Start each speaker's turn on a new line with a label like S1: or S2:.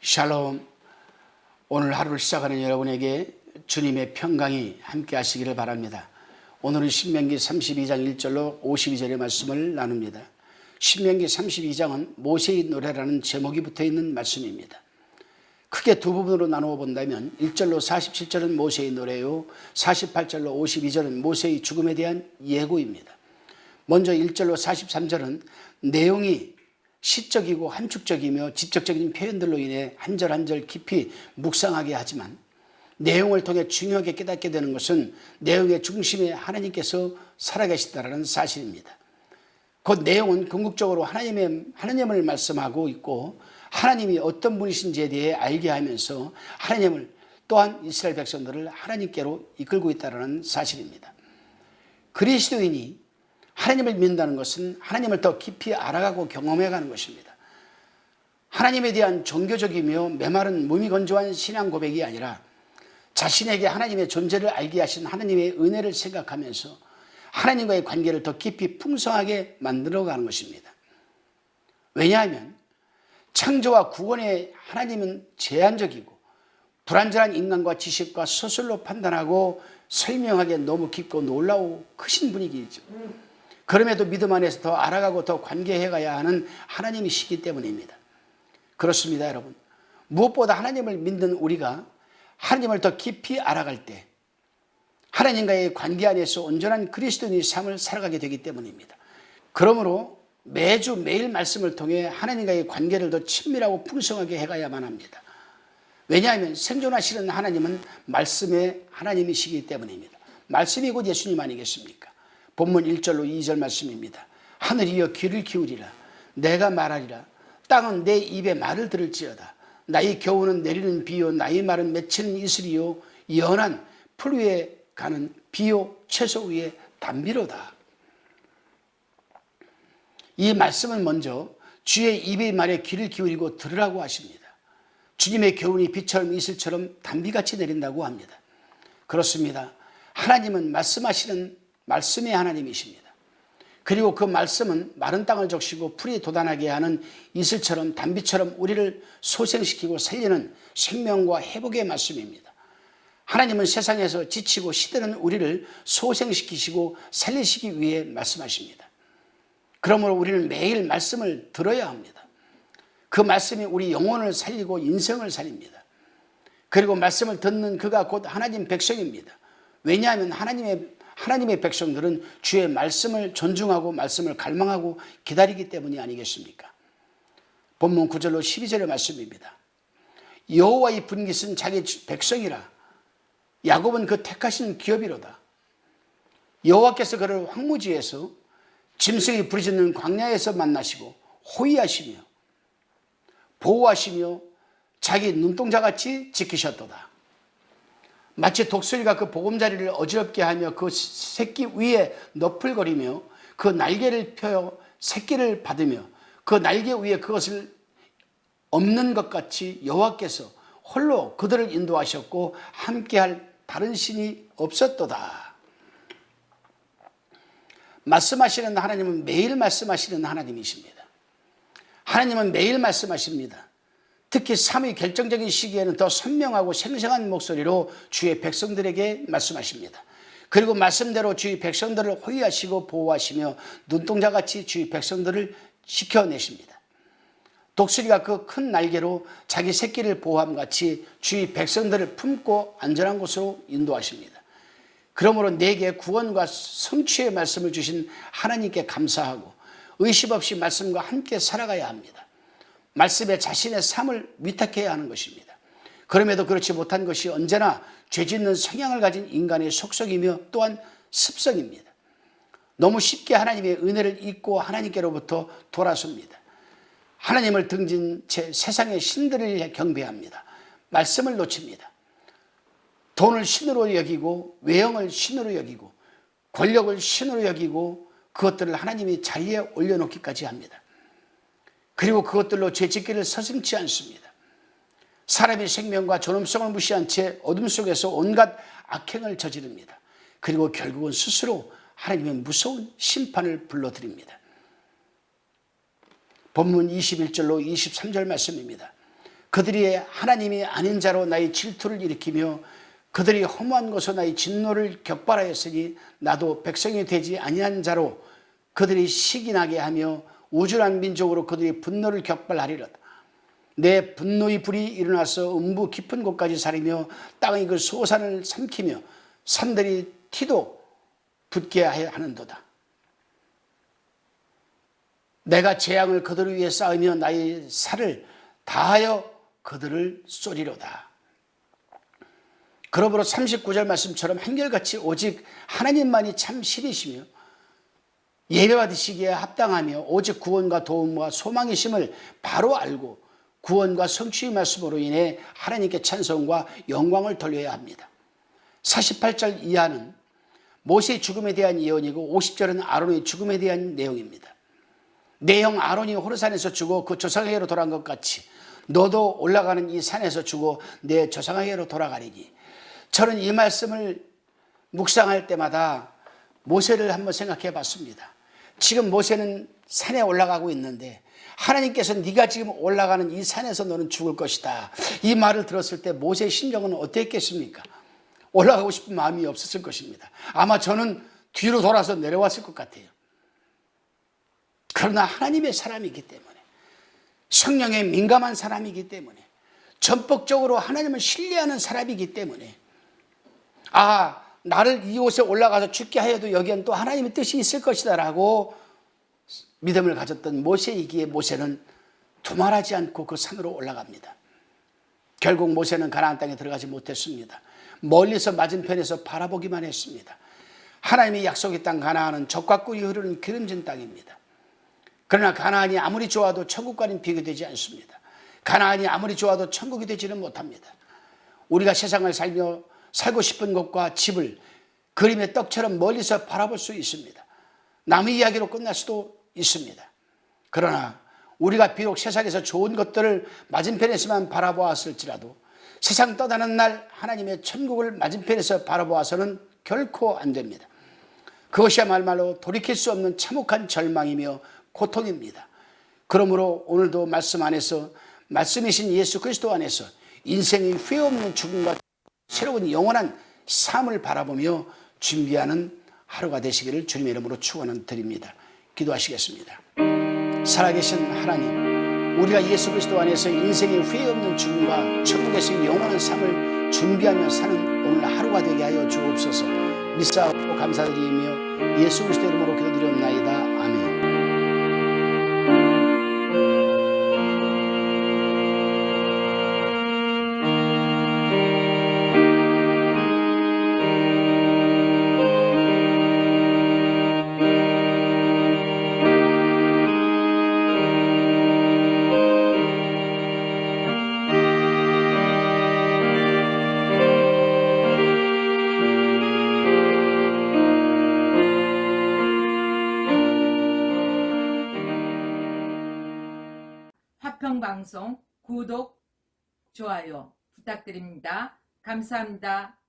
S1: 샬롬. 오늘 하루를 시작하는 여러분에게 주님의 평강이 함께 하시기를 바랍니다. 오늘은 신명기 32장 1절로 52절의 말씀을 나눕니다. 신명기 32장은 모세의 노래라는 제목이 붙어있는 말씀입니다. 크게 두 부분으로 나누어 본다면 1절로 47절은 모세의 노래요, 48절로 52절은 모세의 죽음에 대한 예고입니다. 먼저 1절로 43절은 내용이 시적이고 함축적이며 직접적인 표현들로 인해 한 절 한 절 깊이 묵상하게 하지만 내용을 통해 중요하게 깨닫게 되는 것은 내용의 중심에 하나님께서 살아계시다는 사실입니다. 그 내용은 궁극적으로 하나님을 말씀하고 있고 하나님이 어떤 분이신지에 대해 알게 하면서 하나님을 또한 이스라엘 백성들을 하나님께로 이끌고 있다는 사실입니다. 그리스도인이 하나님을 믿는다는 것은 하나님을 더 깊이 알아가고 경험해가는 것입니다. 하나님에 대한 종교적이며 메마른 무미건조한 신앙 고백이 아니라 자신에게 하나님의 존재를 알게 하신 하나님의 은혜를 생각하면서 하나님과의 관계를 더 깊이 풍성하게 만들어가는 것입니다. 왜냐하면 창조와 구원의 하나님은 제한적이고 불완전한 인간과 지식과 서술로 판단하고 설명하기에 너무 깊고 놀라워 크신 분이기죠. 그럼에도 믿음 안에서 더 알아가고 더 관계해가야 하는 하나님이시기 때문입니다. 그렇습니다, 여러분. 무엇보다 하나님을 믿는 우리가 하나님을 더 깊이 알아갈 때 하나님과의 관계 안에서 온전한 그리스도인의 삶을 살아가게 되기 때문입니다. 그러므로 매주 매일 말씀을 통해 하나님과의 관계를 더 친밀하고 풍성하게 해가야만 합니다. 왜냐하면 생존하시는 하나님은 말씀의 하나님이시기 때문입니다. 말씀이 곧 예수님 아니겠습니까? 본문 1절로 2절 말씀입니다. 하늘이여 귀를 기울이라. 내가 말하리라. 땅은 내 입에 말을 들을지어다. 나의 겨우는 내리는 비요 나의 말은 맺히는 이슬이요 연한 풀 위에 가는 비요 채소 위에 담비로다. 이 말씀은 먼저 주의 입의 말에 귀를 기울이고 들으라고 하십니다. 주님의 교훈이 비처럼 이슬처럼 담비같이 내린다고 합니다. 그렇습니다. 하나님은 말씀하시는 말씀의 하나님이십니다. 그리고 그 말씀은 마른 땅을 적시고 풀이 돋아나게 하는 이슬처럼 담비처럼 우리를 소생시키고 살리는 생명과 회복의 말씀입니다. 하나님은 세상에서 지치고 시드는 우리를 소생시키시고 살리시기 위해 말씀하십니다. 그러므로 우리는 매일 말씀을 들어야 합니다. 그 말씀이 우리 영혼을 살리고 인생을 살립니다. 그리고 말씀을 듣는 그가 곧 하나님 백성입니다. 왜냐하면 하나님의 백성들은 주의 말씀을 존중하고 말씀을 갈망하고 기다리기 때문이 아니겠습니까? 본문 9절로 12절의 말씀입니다. 여호와의 분깃은 자기 백성이라. 야곱은 그 택하신 기업이로다. 여호와께서 그를 황무지에서 짐승이 부르짖는 광야에서 만나시고 호위하시며 보호하시며 자기 눈동자같이 지키셨도다. 마치 독수리가 그 보금자리를 어지럽게 하며 그 새끼 위에 너풀거리며 그 날개를 펴 새끼를 받으며 그 날개 위에 그것을 엎는 것 같이 여호와께서 홀로 그들을 인도하셨고 함께할 다른 신이 없었도다. 말씀하시는 하나님은 매일 말씀하시는 하나님이십니다. 하나님은 매일 말씀하십니다. 특히 3위 결정적인 시기에는 더 선명하고 생생한 목소리로 주의 백성들에게 말씀하십니다. 그리고 말씀대로 주의 백성들을 호위하시고 보호하시며 눈동자같이 주의 백성들을 지켜내십니다. 독수리가 그 큰 날개로 자기 새끼를 보호함같이 주의 백성들을 품고 안전한 곳으로 인도하십니다. 그러므로 내게 구원과 성취의 말씀을 주신 하나님께 감사하고 의심 없이 말씀과 함께 살아가야 합니다. 말씀에 자신의 삶을 위탁해야 하는 것입니다. 그럼에도 그렇지 못한 것이 언제나 죄짓는 성향을 가진 인간의 속성이며 또한 습성입니다. 너무 쉽게 하나님의 은혜를 잊고 하나님께로부터 돌아섭니다. 하나님을 등진 채 세상의 신들을 경배합니다. 말씀을 놓칩니다. 돈을 신으로 여기고 외형을 신으로 여기고 권력을 신으로 여기고 그것들을 하나님이 자리에 올려놓기까지 합니다. 그리고 그것들로 죄짓기를 서슴지 않습니다. 사람의 생명과 존엄성을 무시한 채 어둠 속에서 온갖 악행을 저지릅니다. 그리고 결국은 스스로 하나님의 무서운 심판을 불러드립니다. 본문 21절로 23절 말씀입니다. 그들이 하나님이 아닌 자로 나의 질투를 일으키며 그들이 허무한 것으로 나의 진노를 격발하였으니 나도 백성이 되지 아니한 자로 그들이 시기나게 하며 우준한 민족으로 그들이 분노를 격발하리로다. 내 분노의 불이 일어나서 음부 깊은 곳까지 사리며 땅의 그 소산을 삼키며 산들이 티도 붙게 하는도다. 내가 재앙을 그들을 위해 쌓으며 나의 살을 다하여 그들을 쏘리로다. 그러므로 39절 말씀처럼 한결같이 오직 하나님만이 참 신이시며 예배받으시기에 합당하며 오직 구원과 도움과 소망이심을 바로 알고 구원과 성취의 말씀으로 인해 하나님께 찬송과 영광을 돌려야 합니다. 48절 이하는 모세의 죽음에 대한 예언이고 50절은 아론의 죽음에 대한 내용입니다. 내 형 아론이 호르산에서 죽어 그 조상에게로 돌아간 것 같이 너도 올라가는 이 산에서 죽어 내 조상에게로 돌아가리니. 저는 이 말씀을 묵상할 때마다 모세를 한번 생각해 봤습니다. 지금 모세는 산에 올라가고 있는데 하나님께서 네가 지금 올라가는 이 산에서 너는 죽을 것이다. 이 말을 들었을 때 모세의 심정은 어땠겠습니까? 올라가고 싶은 마음이 없었을 것입니다. 아마 저는 뒤로 돌아서 내려왔을 것 같아요. 그러나 하나님의 사람이기 때문에, 성령에 민감한 사람이기 때문에, 전폭적으로 하나님을 신뢰하는 사람이기 때문에, 나를 이곳에 올라가서 죽게 하여도 여기엔 또 하나님의 뜻이 있을 것이다 라고 믿음을 가졌던 모세이기에 모세는 두말하지 않고 그 산으로 올라갑니다. 결국 모세는 가나안 땅에 들어가지 못했습니다. 멀리서 맞은편에서 바라보기만 했습니다. 하나님의 약속의 땅 가나안은 젖과 꿀이 흐르는 기름진 땅입니다. 그러나 가나안이 아무리 좋아도 천국과는 비교되지 않습니다. 가나안이 아무리 좋아도 천국이 되지는 못합니다. 우리가 세상을 살고 싶은 곳과 집을 그림의 떡처럼 멀리서 바라볼 수 있습니다. 남의 이야기로 끝날 수도 있습니다. 그러나 우리가 비록 세상에서 좋은 것들을 맞은편에서만 바라보았을지라도 세상 떠나는 날 하나님의 천국을 맞은편에서 바라보아서는 결코 안 됩니다. 그것이야말로 돌이킬 수 없는 참혹한 절망이며 고통입니다. 그러므로 오늘도 말씀 안에서, 말씀이신 예수 그리스도 안에서 인생의 후회 없는 죽음과 새로운 영원한 삶을 바라보며 준비하는 하루가 되시기를 주님의 이름으로 축원드립니다. 기도하시겠습니다. 살아계신 하나님, 우리가 예수 그리스도 안에서 인생의 후회 없는 죽음과 천국에서의 영원한 삶을 준비하며 사는 오늘 하루가 되게 하여 주옵소서. 믿사옵고 감사드리며 예수 그리스도 이름으로 기도드리옵나이다. 아멘.
S2: 화평방송 구독, 좋아요 부탁드립니다. 감사합니다.